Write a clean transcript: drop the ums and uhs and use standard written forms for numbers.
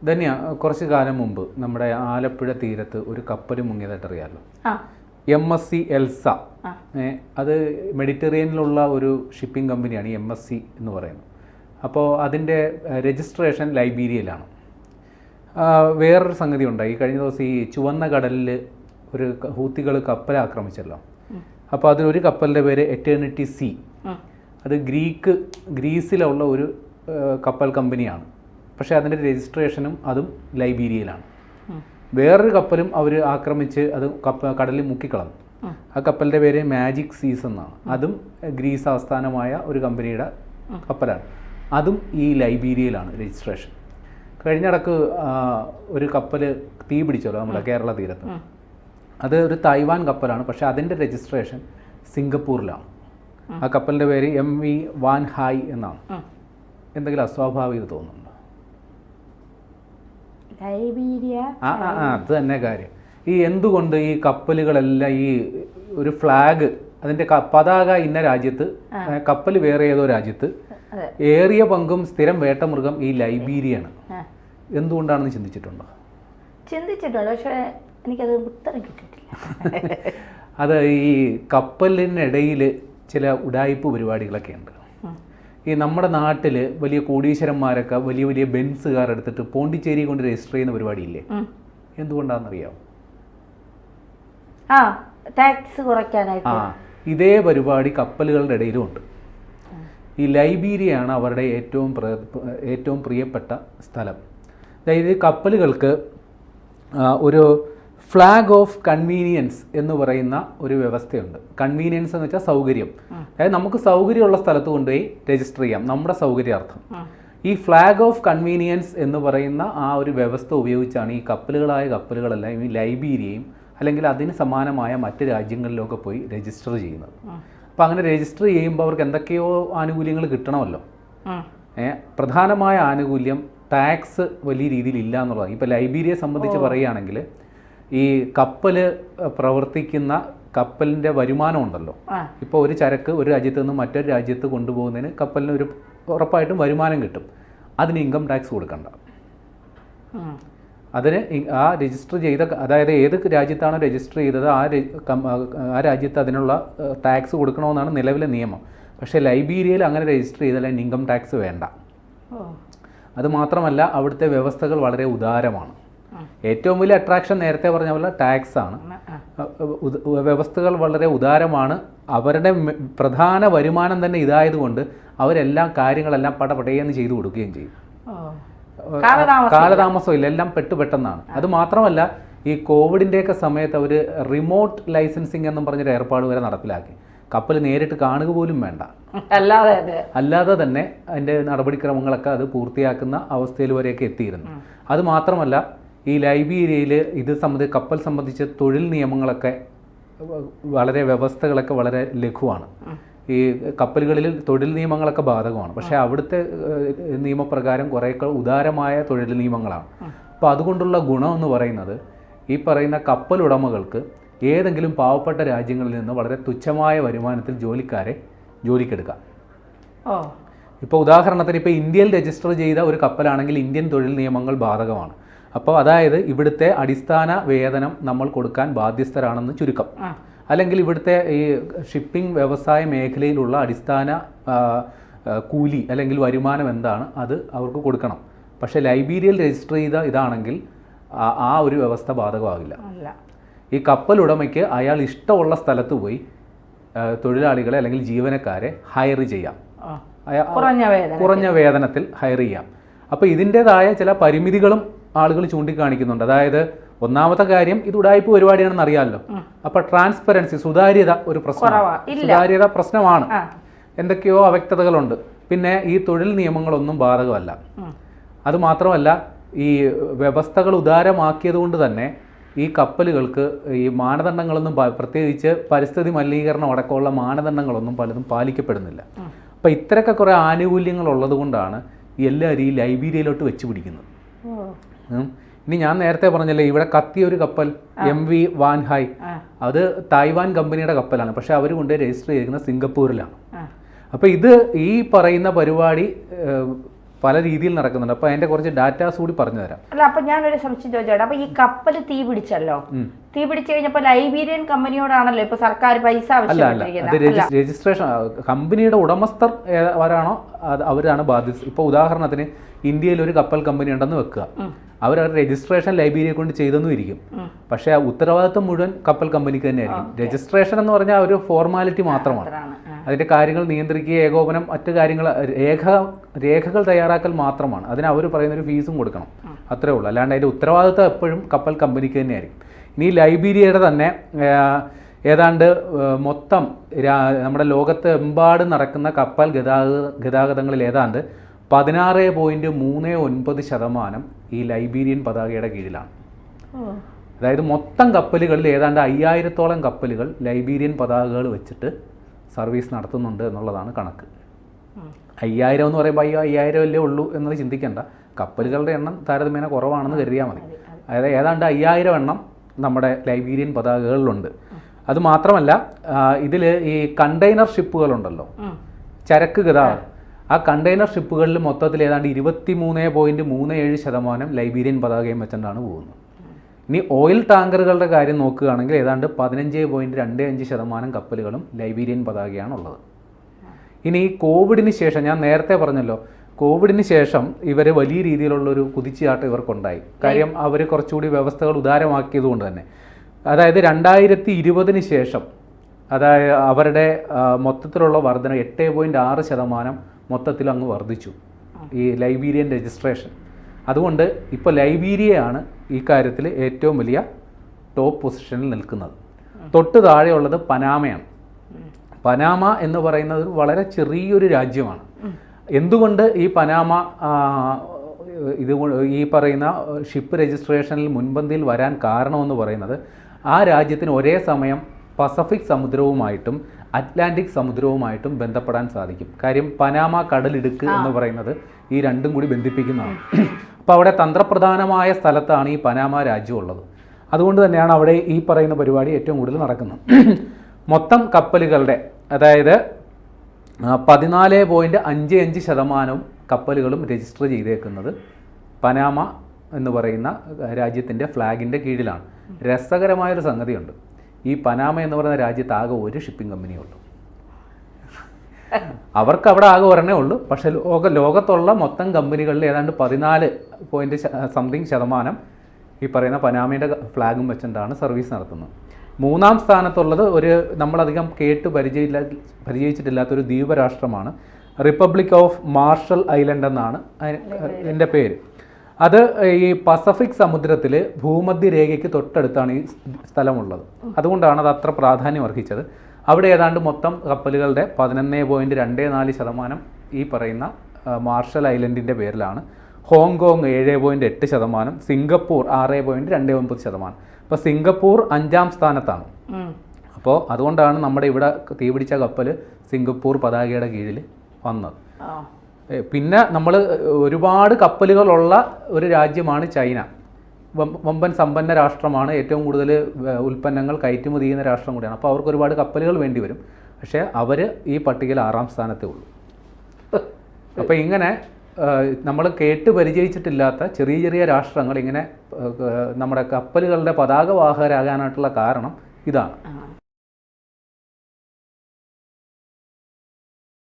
ധന്യ, കുറച്ച് കാലം മുമ്പ് നമ്മുടെ ആലപ്പുഴ തീരത്ത് ഒരു കപ്പൽ മുങ്ങിയതായിട്ട് അറിയാമല്ലോ. MSC Elsa. അത് മെഡിറ്ററേനിയനിലുള്ള ഒരു ഷിപ്പിംഗ് കമ്പനിയാണ് ഈ MSC എന്ന് പറയുന്നത്. അപ്പോൾ അതിൻ്റെ രജിസ്ട്രേഷൻ ലൈബീരിയയിലാണ്. വേറൊരു സംഗതി ഉണ്ടായി. കഴിഞ്ഞ ദിവസം ഈ ചുവന്ന കടലിൽ ഒരു ഹൂത്തികൾ കപ്പൽ ആക്രമിച്ചല്ലോ. അപ്പോൾ അതിലൊരു കപ്പലിൻ്റെ പേര് എറ്റേണിറ്റി സി. അത് ഗ്രീസിലുള്ള ഒരു കപ്പൽ കമ്പനിയാണ്. പക്ഷേ അതിൻ്റെ രജിസ്ട്രേഷനും അതും ലൈബീരിയയിലാണ്. വേറൊരു കപ്പലും അവർ ആക്രമിച്ച് അത് കടലിൽ മുക്കിക്കളഞ്ഞു. ആ കപ്പലിൻ്റെ പേര് മാജിക് സീസ് എന്നാണ്. അതും ഗ്രീസ് ആസ്ഥാനമായ ഒരു കമ്പനിയുടെ കപ്പലാണ്. അതും ഈ ലൈബീരിയയിലാണ് രജിസ്ട്രേഷൻ. കഴിഞ്ഞിടക്ക് ഒരു കപ്പൽ തീ പിടിച്ചല്ലോ നമ്മുടെ കേരള തീരത്ത്. അത് ഒരു തായ്വാൻ കപ്പലാണ്. പക്ഷേ അതിൻ്റെ രജിസ്ട്രേഷൻ സിംഗപ്പൂരിലാണ്. ആ കപ്പലിൻ്റെ പേര് MV വാൻ ഹായ് എന്നാണ്. എന്തെങ്കിലും അസ്വാഭാവികത തോന്നുന്നുണ്ടോ? അത് തന്നെ കാര്യം. ഈ എന്തുകൊണ്ട് ഈ കപ്പലുകളെല്ലാം ഈ ഒരു ഫ്ലാഗ്, അതിൻ്റെ പതാക ഇന്ന രാജ്യത്ത്, കപ്പൽ വേറെ ഏതോ രാജ്യത്ത്, ഏറിയ പങ്കും സ്ഥിരം വേട്ടമൃഗം ഈ ലൈബീരിയാണ്. എന്തുകൊണ്ടാണെന്ന് ചിന്തിച്ചിട്ടുണ്ടോ? ചിന്തിച്ചിട്ടുണ്ട്, പക്ഷേ എനിക്കത് ഉത്തരം കിട്ടിയിട്ടില്ല. അത് ഈ കപ്പലിനിടയിൽ ചില ഉഡായിപ്പ് പരിപാടികളൊക്കെ ഉണ്ട്. ഈ നമ്മുടെ നാട്ടിൽ വലിയ കോടീശ്വരന്മാരൊക്കെ വലിയ വലിയ ബെൻസ് കാർ എടുത്തിട്ട് പോണ്ടിച്ചേരി കൊണ്ട് രജിസ്റ്റർ ചെയ്യുന്ന പരിപാടിയില്ലേ? എന്തുകൊണ്ടാണെന്നറിയാമോ? ടാക്സ് കുറയ്ക്കാനായിട്ട്. ഇതേ പരിപാടി കപ്പലുകളുടെ ഇടയിലും ഉണ്ട്. ഈ ലൈബീരിയയാണ് അവരുടെ ഏറ്റവും പ്രിയപ്പെട്ട സ്ഥലം. അതായത് കപ്പലുകൾക്ക് ഒരു ഫ്ലാഗ് ഓഫ് കൺവീനിയൻസ് എന്ന് പറയുന്ന ഒരു വ്യവസ്ഥയുണ്ട്. കൺവീനിയൻസ് എന്ന് വെച്ചാൽ സൗകര്യം. അതായത് നമുക്ക് സൗകര്യമുള്ള സ്ഥലത്ത് കൊണ്ടുപോയി രജിസ്റ്റർ ചെയ്യാം, നമ്മുടെ സൗകര്യാർത്ഥം. ഈ ഫ്ലാഗ് ഓഫ് കൺവീനിയൻസ് എന്ന് പറയുന്ന ആ ഒരു വ്യവസ്ഥ ഉപയോഗിച്ചാണ് ഈ കപ്പലുകളെല്ലാം ഈ ലൈബീരിയയും അല്ലെങ്കിൽ അതിന് സമാനമായ മറ്റ് രാജ്യങ്ങളിലൊക്കെ പോയി രജിസ്റ്റർ ചെയ്യുന്നത്. അപ്പോൾ അങ്ങനെ രജിസ്റ്റർ ചെയ്യുമ്പോൾ അവർക്ക് എന്തൊക്കെയോ ആനുകൂല്യങ്ങൾ കിട്ടണമല്ലോ. പ്രധാനമായ ആനുകൂല്യം ടാക്സ് വലിയ രീതിയിൽ ഇല്ല എന്നുള്ളതാണ്. ഇപ്പോൾ ലൈബീരിയയെ സംബന്ധിച്ച് പറയുകയാണെങ്കിൽ ഈ കപ്പൽ പ്രവർത്തിക്കുന്ന കപ്പലിൻ്റെ വരുമാനം ഉണ്ടല്ലോ. ഇപ്പോൾ ഒരു ചരക്ക് ഒരു രാജ്യത്ത് നിന്ന് മറ്റൊരു രാജ്യത്ത് കൊണ്ടുപോകുന്നതിന് കപ്പലിന് ഒരു ഉറപ്പായിട്ടും വരുമാനം കിട്ടും. അതിന് ഇൻകം ടാക്സ് കൊടുക്കണ്ട. അതിന് ആ രജിസ്റ്റർ ചെയ്ത, അതായത് ഏത് രാജ്യത്താണോ രജിസ്റ്റർ ചെയ്തത് ആ രാജ്യത്ത് അതിനുള്ള ടാക്സ് കൊടുക്കണമെന്നാണ് നിലവിലെ നിയമം. പക്ഷേ ലൈബീരിയയിൽ അങ്ങനെ രജിസ്റ്റർ ചെയ്താൽ അതിന് ഇൻകം ടാക്സ് വേണ്ട. അതുമാത്രമല്ല അവിടുത്തെ വ്യവസ്ഥകൾ വളരെ ഉദാരമാണ്. ഏറ്റവും വലിയ അട്രാക്ഷൻ നേരത്തെ പറഞ്ഞ പോലെ ടാക്സ് ആണ്. വ്യവസ്ഥകൾ വളരെ ഉദാരമാണ്. അവരുടെ പ്രധാന വരുമാനം തന്നെ ഇതായതുകൊണ്ട് അവരെല്ലാം കാര്യങ്ങളെല്ലാം പടപടയെന്ന് ചെയ്തു കൊടുക്കുകയും ചെയ്യും. കാലതാമസമില്ല, എല്ലാം പെട്ടെന്നാണ്. അത് മാത്രമല്ല ഈ കോവിഡിൻ്റെയൊക്കെ സമയത്ത് അവർ റിമോട്ട് ലൈസൻസിങ് എന്നും പറഞ്ഞൊരു ഏർപ്പാട് വരെ നടപ്പിലാക്കി. കപ്പൽ നേരിട്ട് കാണുക പോലും വേണ്ട, അല്ലാതെ തന്നെ അതിൻ്റെ നടപടിക്രമങ്ങളൊക്കെ അത് പൂർത്തിയാക്കുന്ന അവസ്ഥയിൽ വരെയൊക്കെ എത്തിയിരുന്നു. അത് മാത്രമല്ല ഈ ലൈബീരിയയിൽ കപ്പൽ സംബന്ധിച്ച് തൊഴിൽ നിയമങ്ങളൊക്കെ വ്യവസ്ഥകളൊക്കെ വളരെ ലഘുവാണ്. ഈ കപ്പലുകളിൽ തൊഴിൽ നിയമങ്ങളൊക്കെ ബാധകമാണ്. പക്ഷേ അവിടുത്തെ നിയമപ്രകാരം കുറേയൊക്കെ ഉദാരമായ തൊഴിൽ നിയമങ്ങളാണ്. അപ്പോൾ അതുകൊണ്ടുള്ള ഗുണം എന്ന് പറയുന്നത് ഈ പറയുന്ന കപ്പൽ ഉടമകൾക്ക് ഏതെങ്കിലും പാവപ്പെട്ട രാജ്യങ്ങളിൽ നിന്ന് വളരെ തുച്ഛമായ വരുമാനത്തിൽ ജോലിക്കെടുക്കാം. ഇപ്പോൾ ഉദാഹരണത്തിന് ഇപ്പോൾ ഇന്ത്യയിൽ രജിസ്റ്റർ ചെയ്ത ഒരു കപ്പലാണെങ്കിൽ ഇന്ത്യൻ തൊഴിൽ നിയമങ്ങൾ ബാധകമാണ്. അപ്പോൾ അതായത് ഇവിടുത്തെ അടിസ്ഥാന വേതനം നമ്മൾ കൊടുക്കാൻ ബാധ്യസ്ഥരാണെന്ന് ചുരുക്കം. അല്ലെങ്കിൽ ഇവിടുത്തെ ഈ ഷിപ്പിംഗ് വ്യവസായ മേഖലയിലുള്ള അടിസ്ഥാന കൂലി അല്ലെങ്കിൽ വരുമാനം എന്താണ് അത് അവർക്ക് കൊടുക്കണം. പക്ഷേ ലൈബീരിയയിൽ രജിസ്റ്റർ ചെയ്ത ഇതാണെങ്കിൽ ആ ഒരു വ്യവസ്ഥ ബാധകമാകില്ല. ഈ കപ്പൽ ഉടമയ്ക്ക് അയാൾ ഇഷ്ടമുള്ള സ്ഥലത്ത് പോയി തൊഴിലാളികളെ അല്ലെങ്കിൽ ജീവനക്കാരെ ഹയർ ചെയ്യാം, കുറഞ്ഞ വേതനത്തിൽ ഹയർ ചെയ്യാം. അപ്പോൾ ഇതിൻ്റെതായ ചില പരിമിതികളും ആളുകൾ ചൂണ്ടിക്കാണിക്കുന്നുണ്ട്. അതായത് ഒന്നാമത്തെ കാര്യം ഇത് ഉഡായിപ്പ് പരിപാടിയാണെന്ന് അറിയാമല്ലോ. അപ്പോൾ ട്രാൻസ്പെറൻസി, സുതാര്യത പ്രശ്നമാണ്. എന്തൊക്കെയോ അവ്യക്തതകളുണ്ട്. പിന്നെ ഈ തൊഴിൽ നിയമങ്ങളൊന്നും ബാധകമല്ല. അതുമാത്രമല്ല ഈ വ്യവസ്ഥകൾ ഉദാരമാക്കിയത് കൊണ്ട് തന്നെ ഈ കപ്പലുകൾക്ക് ഈ മാനദണ്ഡങ്ങളൊന്നും, പ്രത്യേകിച്ച് പരിസ്ഥിതി മലിനീകരണം അടക്കമുള്ള മാനദണ്ഡങ്ങളൊന്നും പലതും പാലിക്കപ്പെടുന്നില്ല. അപ്പോൾ ഇത്രയൊക്കെ കുറേ ആനുകൂല്യങ്ങൾ ഉള്ളത് കൊണ്ടാണ് എല്ലാവരും ഈ ലൈബീരിയയിലോട്ട് വെച്ച് പിടിക്കുന്നത്. ഇനി ഞാൻ നേരത്തെ പറഞ്ഞല്ലേ ഇവിടെ കത്തിയൊരു കപ്പൽ MV വാൻ ഹായ്, അത് തായ്വാൻ കമ്പനിയുടെ കപ്പലാണ്. പക്ഷെ അവർ കൊണ്ട് രജിസ്റ്റർ ചെയ്തിരിക്കുന്നത് സിംഗപ്പൂരിലാണ്. അപ്പോൾ ഇത് ഈ പറയുന്ന പരിപാടി പല രീതിയിൽ നടക്കുന്നുണ്ട്. അപ്പോൾ അതിൻ്റെ കുറച്ച് ഡാറ്റാസ് കൂടി പറഞ്ഞു തരാം. അല്ല, അപ്പൊ ഞാനൊരു സംശയം ചോദിച്ചോട്ടെ. അപ്പൊ ഈ കപ്പൽ തീ പിടിച്ചല്ലോ, തീ പിടിച്ചു കഴിഞ്ഞപ്പോൾ ലൈബീരിയൻ കമ്പനിയോടാണല്ലോ ഇപ്പൊ സർക്കാർ പൈസ ആവശ്യപ്പെട്ടിരിക്കുന്നത്. രജിസ്ട്രേഷൻ കമ്പനിയുടെ ഉടമസ്ഥർ ആരാണോ അവരാണ് ബാധ്യത. ഇപ്പോൾ ഉദാഹരണത്തിന് ഇന്ത്യയിൽ ഒരു കപ്പൽ കമ്പനി ഉണ്ടെന്ന് വെക്കുക, അവരവരുടെ രജിസ്ട്രേഷൻ ലൈബീരിയെ കൊണ്ട് ചെയ്തെന്നും ഇരിക്കും, പക്ഷേ ആ ഉത്തരവാദിത്വം മുഴുവൻ കപ്പൽ കമ്പനിക്ക് തന്നെ ആയിരിക്കും. രജിസ്ട്രേഷൻ എന്ന് പറഞ്ഞാൽ ഒരു ഫോർമാലിറ്റി മാത്രമാണ്. അതിൻ്റെ കാര്യങ്ങൾ നിയന്ത്രിക്കുക, ഏകോപനം, മറ്റു കാര്യങ്ങൾ, രേഖകൾ തയ്യാറാക്കൽ മാത്രമാണ്. അതിന് അവർ പറയുന്നൊരു ഫീസും കൊടുക്കണം, അത്രേ ഉള്ളൂ. അല്ലാണ്ട് അതിൻ്റെ ഉത്തരവാദിത്വം എപ്പോഴും കപ്പൽ കമ്പനിക്ക് തന്നെ ആയിരിക്കും. ഇനി ലൈബീരിയയുടെ തന്നെ ഏതാണ്ട് മൊത്തം നമ്മുടെ ലോകത്ത് എമ്പാടും നടക്കുന്ന കപ്പൽ ഗതാഗതങ്ങളിൽ ഏതാണ്ട് 16.39% ഈ ലൈബീരിയൻ പതാകയുടെ കീഴിലാണ്. അതായത് മൊത്തം കപ്പലുകളിൽ ഏതാണ്ട് 5000-ഓളം കപ്പലുകൾ ലൈബീരിയൻ പതാകകൾ വെച്ചിട്ട് സർവീസ് നടത്തുന്നുണ്ട് എന്നുള്ളതാണ് കണക്ക്. 5000 എന്ന് പറയുമ്പോൾ 5000 അല്ലേ ഉള്ളൂ എന്നത് ചിന്തിക്കേണ്ട. കപ്പലുകളുടെ എണ്ണം താരതമ്യേന കുറവാണെന്ന് കരുതിയാൽ മതി. അതായത് ഏതാണ്ട് 5000 എണ്ണം നമ്മുടെ ലൈബീരിയൻ പതാകകളിലുണ്ട്. അത് മാത്രമല്ല, ഇതിൽ ഈ കണ്ടെയ്നർ ഷിപ്പുകളുണ്ടല്ലോ, ചരക്ക് ഗതാഗതം, ആ കണ്ടെയ്നർ ഷിപ്പുകളിൽ മൊത്തത്തിൽ ഏതാണ്ട് 23.37% ലൈബീരിയൻ പതാകയും വെച്ചിട്ടാണ് പോകുന്നത്. ഇനി ഓയിൽ ടാങ്കറുകളുടെ കാര്യം നോക്കുകയാണെങ്കിൽ ഏതാണ്ട് 15.25% കപ്പലുകളും ലൈബീരിയൻ പതാകയാണുള്ളത്. ഇനി കോവിഡിന് ശേഷം, ഞാൻ നേരത്തെ പറഞ്ഞല്ലോ, കോവിഡിന് ശേഷം ഇവർ വലിയ രീതിയിലുള്ളൊരു കുതിച്ചുചാട്ടം ഇവർക്കുണ്ടായി. കാര്യം അവർ കുറച്ചുകൂടി വ്യവസ്ഥകൾ ഉദാരമാക്കിയതുകൊണ്ട് തന്നെ. അതായത് 2020 ശേഷം, അതായത് അവരുടെ മൊത്തത്തിലുള്ള വർധന 8.6% മൊത്തത്തിൽ അങ്ങ് വർദ്ധിച്ചു ഈ ലൈബീരിയൻ രജിസ്ട്രേഷൻ. അതുകൊണ്ട് ഇപ്പോൾ ലൈബീരിയയാണ് ഈ കാര്യത്തിൽ ഏറ്റവും വലിയ ടോപ്പ് പൊസിഷനിൽ നിൽക്കുന്നത്. തൊട്ട് താഴെയുള്ളത് പനാമയാണ്. പനാമ എന്ന് പറയുന്നത് വളരെ ചെറിയൊരു രാജ്യമാണ്. എന്തുകൊണ്ട് ഈ പനാമ ഈ പറയുന്ന ഷിപ്പ് രജിസ്ട്രേഷനിൽ മുൻപന്തിയിൽ വരാൻ കാരണമെന്ന് പറയുന്നത്, ആ രാജ്യത്തിന് ഒരേ സമയം പസഫിക് സമുദ്രവുമായിട്ടും അറ്റ്ലാന്റിക് സമുദ്രവുമായിട്ടും ബന്ധപ്പെടാൻ സാധിക്കും. കാര്യം പനാമ കടലിടുക്ക് എന്ന് പറയുന്നത് ഈ രണ്ടും കൂടി ബന്ധിപ്പിക്കുന്നതാണ്. അപ്പോൾ അവിടെ തന്ത്രപ്രധാനമായ സ്ഥലത്താണ് ഈ പനാമ രാജ്യം ഉള്ളത്. അതുകൊണ്ട് തന്നെയാണ് അവിടെ ഈ പറയുന്ന പരിപാടി ഏറ്റവും കൂടുതൽ നടക്കുന്നത്. മൊത്തം കപ്പലുകളുടെ, അതായത് 14.55% കപ്പലുകളും രജിസ്റ്റർ ചെയ്തേക്കുന്നത് പനാമ എന്ന് പറയുന്ന രാജ്യത്തിൻ്റെ ഫ്ലാഗിൻ്റെ കീഴിലാണ്. രസകരമായൊരു സംഗതിയുണ്ട്. ഈ പനാമ എന്ന് പറയുന്ന രാജ്യത്ത് ആകെ ഒരു ഷിപ്പിംഗ് കമ്പനിയുള്ളൂ. അവർക്ക് അവിടെ ആകെ ഒരെണ്ണേ ഉള്ളൂ. പക്ഷേ ലോകത്തുള്ള മൊത്തം കമ്പനികളിൽ ഏതാണ്ട് 14.something% ഈ പറയുന്ന പനാമയുടെ ഫ്ലാഗും വെച്ചിട്ടാണ് സർവീസ് നടത്തുന്നത്. മൂന്നാം സ്ഥാനത്തുള്ളത് ഒരു നമ്മളധികം പരിചയിച്ചിട്ടില്ലാത്തൊരു ദ്വീപരാഷ്ട്രമാണ്, റിപ്പബ്ലിക് ഓഫ് മാർഷൽ ഐലൻഡ് എന്നാണ് അതിൻ്റെ പേര്. അത് ഈ പസഫിക് സമുദ്രത്തിൽ ഭൂമധ്യരേഖയ്ക്ക് തൊട്ടടുത്താണ് ഈ സ്ഥലമുള്ളത്. അതുകൊണ്ടാണ് അത് അത്ര പ്രാധാന്യം അർഹിച്ചത്. അവിടെ ഏതാണ്ട് മൊത്തം കപ്പലുകളുടെ 11.24% ഈ പറയുന്ന മാർഷൽ ഐലൻഡിൻ്റെ പേരിലാണ്. Hong Kong 7.8%, Singapore 6.29%. അപ്പോൾ സിംഗപ്പൂർ 5ാം സ്ഥാനത്താണ്. അപ്പോൾ അതുകൊണ്ടാണ് നമ്മുടെ ഇവിടെ തീപിടിച്ച കപ്പൽ സിംഗപ്പൂർ പതാകയുടെ കീഴിൽ വന്നത്. പിന്നെ നമ്മൾ ഒരുപാട് കപ്പലുകളുള്ള ഒരു രാജ്യമാണ് ചൈന. വമ്പൻ സമ്പന്ന രാഷ്ട്രമാണ്, ഏറ്റവും കൂടുതൽ ഉൽപ്പന്നങ്ങൾ കയറ്റുമതി ചെയ്യുന്ന രാഷ്ട്രം കൂടിയാണ്. അപ്പോൾ അവർക്ക് ഒരുപാട് കപ്പലുകൾ വേണ്ടി വരും. പക്ഷേ അവർ ഈ പട്ടികയിൽ 6ാം സ്ഥാനത്തേ ഉള്ളൂ. അപ്പോൾ ഇങ്ങനെ നമ്മൾ പരിചയിച്ചിട്ടില്ലാത്ത ചെറിയ ചെറിയ രാഷ്ട്രങ്ങൾ ഇങ്ങനെ നമ്മുടെ കപ്പലുകളുടെ പതാകവാഹകരാകാനായിട്ടുള്ള കാരണം ഇതാണ്.